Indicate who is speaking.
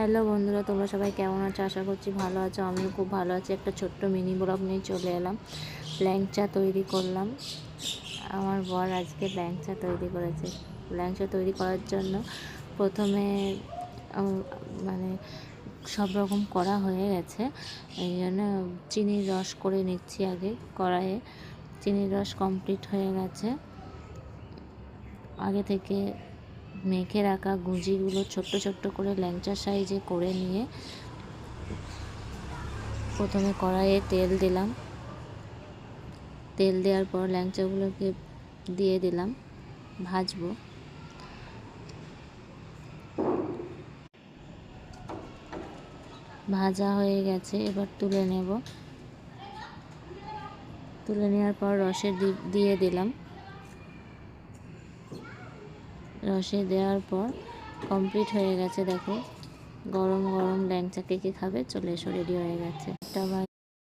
Speaker 1: Hello বন্ধুরা, তোমরা সবাই কেমন আছো? আশা করছি ভালো আছো। আমিও খুব ভালো আছি। একটা ছোট্ট মিনি ব্লগ নিয়ে চলে এলাম। ল্যাংচা তৈরি করলাম। আমার বর আজকে ল্যাংচা তৈরি করেছে। ল্যাংচা তৈরি করার জন্য প্রথমে মানে সব রকম করা হয়ে গেছে, এই জন্য চিনির রস করে নিচ্ছি আগে কড়াইয়ে। চিনির রস কমপ্লিট হয়ে গেছে। আগে থেকে মেখে রাখা গুঁজিগুলো ছোট্ট ছোট্ট করে ল্যাংচা সাইজে করে নিয়ে প্রথমে কড়াইয়ে তেল দিলাম। তেল দেওয়ার পর ল্যাংচাগুলোকে দিয়ে দিলাম, ভাজবো। ভাজা হয়ে গেছে, এবার তুলে নেব। তুলে নেওয়ার পর রসে দিয়ে দিলাম। রসে দেওয়ার পর কমপ্লিট হয়ে গেছে। দেখো, গরম গরম ল্যাংচা কে কে খাবে চলে এসো, রেডি হয়ে গেছে।